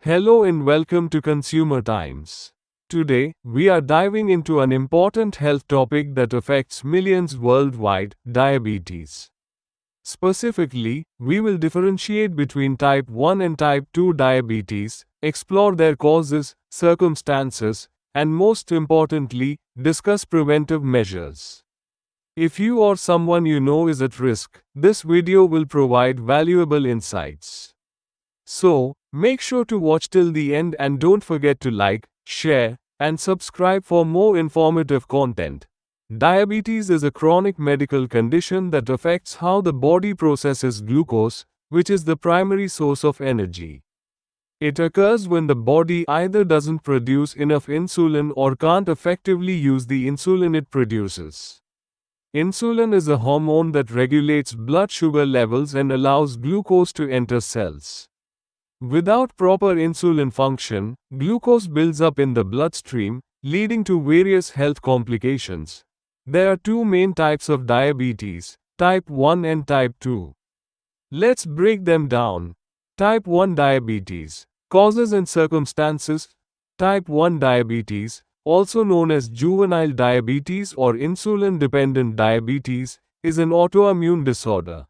Hello and welcome to Consumer Times. Today, we are diving into an important health topic that affects millions worldwide: diabetes. Specifically, we will differentiate between type 1 and type 2 diabetes, explore their causes, circumstances, and most importantly, discuss preventive measures. If you or someone you know is at risk, this video will provide valuable insights. So, make sure to watch till the end and don't forget to like, share, and subscribe for more informative content. Diabetes is a chronic medical condition that affects how the body processes glucose, which is the primary source of energy. It occurs when the body either doesn't produce enough insulin or can't effectively use the insulin it produces. Insulin is a hormone that regulates blood sugar levels and allows glucose to enter cells. Without proper insulin function, glucose builds up in the bloodstream, leading to various health complications. There are two main types of diabetes, type 1 and type 2. Let's break them down. Type 1 diabetes. Causes and circumstances. Type 1 diabetes, also known as juvenile diabetes or insulin-dependent diabetes, is an autoimmune disorder.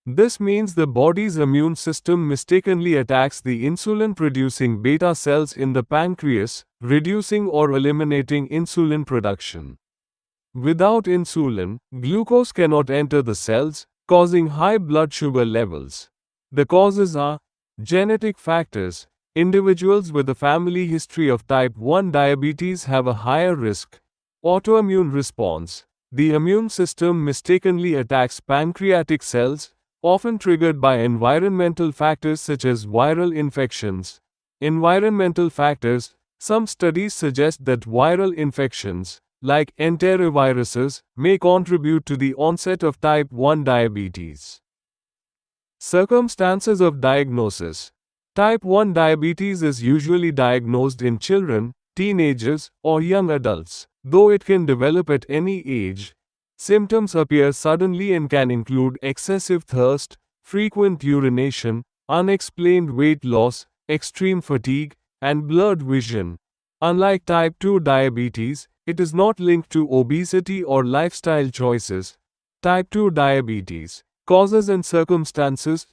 This means the body's immune system mistakenly attacks the insulin-producing beta cells in the pancreas, reducing or eliminating insulin production. Without insulin, glucose cannot enter the cells, causing high blood sugar levels. The causes are genetic factors. Individuals with a family history of type 1 diabetes have a higher risk. Autoimmune response. The immune system mistakenly attacks pancreatic cells, often triggered by environmental factors such as viral infections. Environmental factors. Some studies suggest that viral infections, like enteroviruses, may contribute to the onset of type 1 diabetes. Circumstances of diagnosis. Type 1 diabetes is usually diagnosed in children, teenagers, or young adults, though it can develop at any age. Symptoms appear suddenly and can include excessive thirst, frequent urination, unexplained weight loss, extreme fatigue, and blurred vision. Unlike type 2 diabetes, it is not linked to obesity or lifestyle choices. Type 2 diabetes. Causes and circumstances.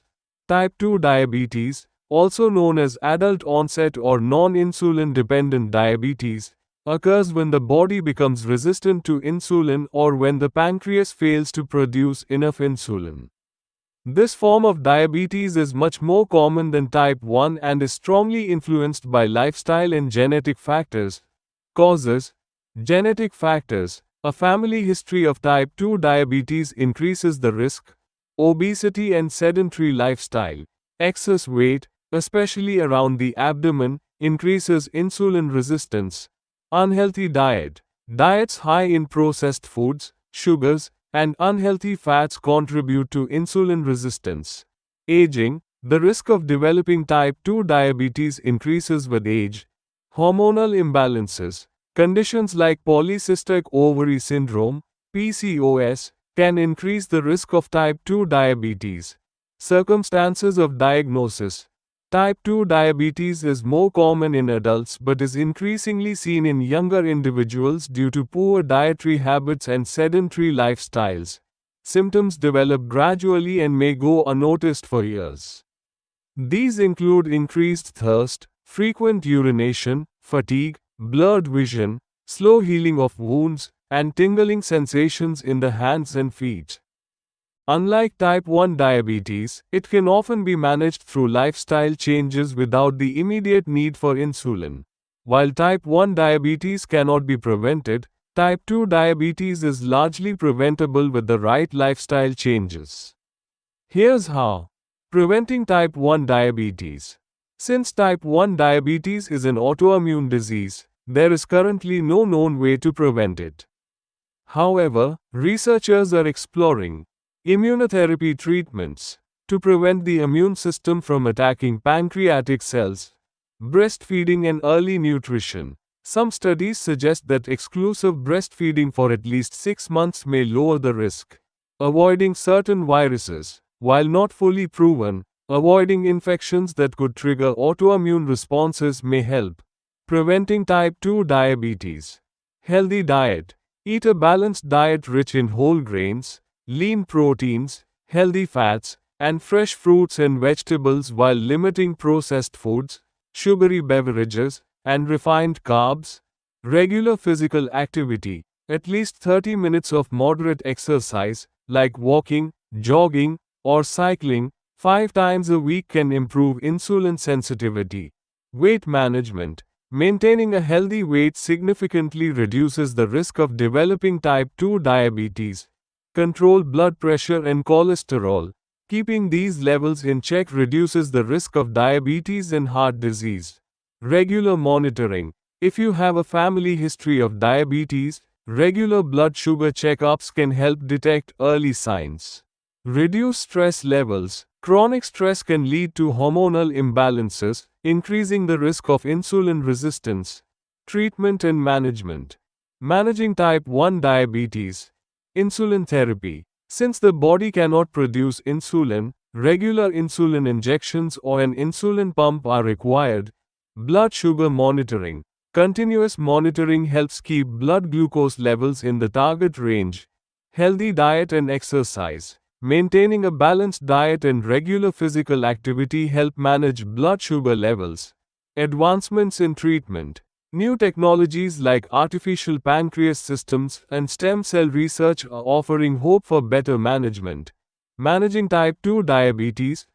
Type 2 diabetes, also known as adult onset or non-insulin dependent diabetes, occurs when the body becomes resistant to insulin or when the pancreas fails to produce enough insulin. This form of diabetes is much more common than type 1 and is strongly influenced by lifestyle and genetic factors. Causes. Genetic factors. A family history of type 2 diabetes increases the risk. Obesity and sedentary lifestyle. Excess weight, especially around the abdomen, increases insulin resistance. Unhealthy diet. Diets high in processed foods, sugars, and unhealthy fats contribute to insulin resistance. Aging. The risk of developing type 2 diabetes increases with age. Hormonal imbalances. Conditions like polycystic ovary syndrome, PCOS, can increase the risk of type 2 diabetes. Circumstances of diagnosis. Type 2 diabetes is more common in adults but is increasingly seen in younger individuals due to poor dietary habits and sedentary lifestyles. Symptoms develop gradually and may go unnoticed for years. These include increased thirst, frequent urination, fatigue, blurred vision, slow healing of wounds, and tingling sensations in the hands and feet. Unlike type 1 diabetes, it can often be managed through lifestyle changes without the immediate need for insulin. While type 1 diabetes cannot be prevented, type 2 diabetes is largely preventable with the right lifestyle changes. Here's how. Preventing type 1 diabetes. Since type 1 diabetes is an autoimmune disease, there is currently no known way to prevent it. However, researchers are exploring immunotherapy treatments to prevent the immune system from attacking pancreatic cells. Breastfeeding and early nutrition. Some studies suggest that exclusive breastfeeding for at least 6 months may lower the risk. Avoiding certain viruses. While not fully proven, Avoiding infections that could trigger autoimmune responses may help. Preventing type 2 diabetes. Healthy diet. Eat a balanced diet rich in whole grains, lean proteins, healthy fats, and fresh fruits and vegetables while limiting processed foods, sugary beverages, and refined carbs. Regular physical activity. At least 30 minutes of moderate exercise, like walking, jogging, or cycling, 5 times a week can improve insulin sensitivity. Weight management. Maintaining a healthy weight significantly reduces the risk of developing type 2 diabetes. Control blood pressure and cholesterol. Keeping these levels in check reduces the risk of diabetes and heart disease. Regular monitoring. If you have a family history of diabetes, regular blood sugar checkups can help detect early signs. Reduce stress levels. Chronic stress can lead to hormonal imbalances, increasing the risk of insulin resistance. Treatment and management. Managing type 1 diabetes. Insulin therapy. Since the body cannot produce insulin, regular insulin injections or an insulin pump are required. Blood sugar monitoring. Continuous monitoring helps keep blood glucose levels in the target range. Healthy diet and exercise. Maintaining a balanced diet and regular physical activity help manage blood sugar levels. Advancements in treatment. New technologies like artificial pancreas systems and stem cell research are offering hope for better management. Managing type 2 diabetes.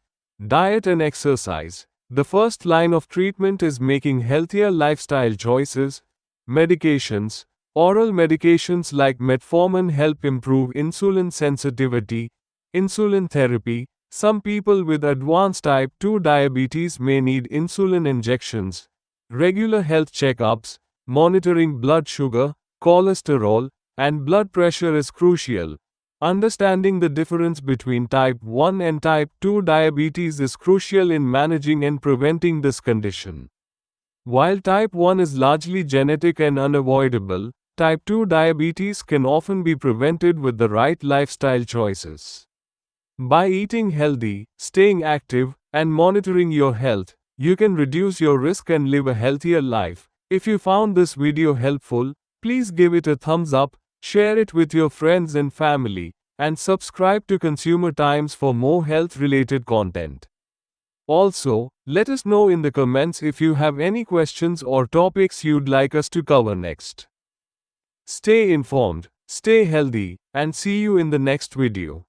Diet and exercise. The first line of treatment is making healthier lifestyle choices. Medications. Oral medications like metformin help improve insulin sensitivity. Insulin therapy. Some people with advanced type 2 diabetes may need insulin injections. Regular health checkups, monitoring blood sugar, cholesterol, and blood pressure is crucial. Understanding the difference between type 1 and type 2 diabetes is crucial in managing and preventing this condition. While type 1 is largely genetic and unavoidable, type 2 diabetes can often be prevented with the right lifestyle choices. By eating healthy, staying active, and monitoring your health, you can reduce your risk and live a healthier life. If you found this video helpful, please give it a thumbs up, share it with your friends and family, and subscribe to Consumer Times for more health-related content. Also, let us know in the comments if you have any questions or topics you'd like us to cover next. Stay informed, stay healthy, and see you in the next video.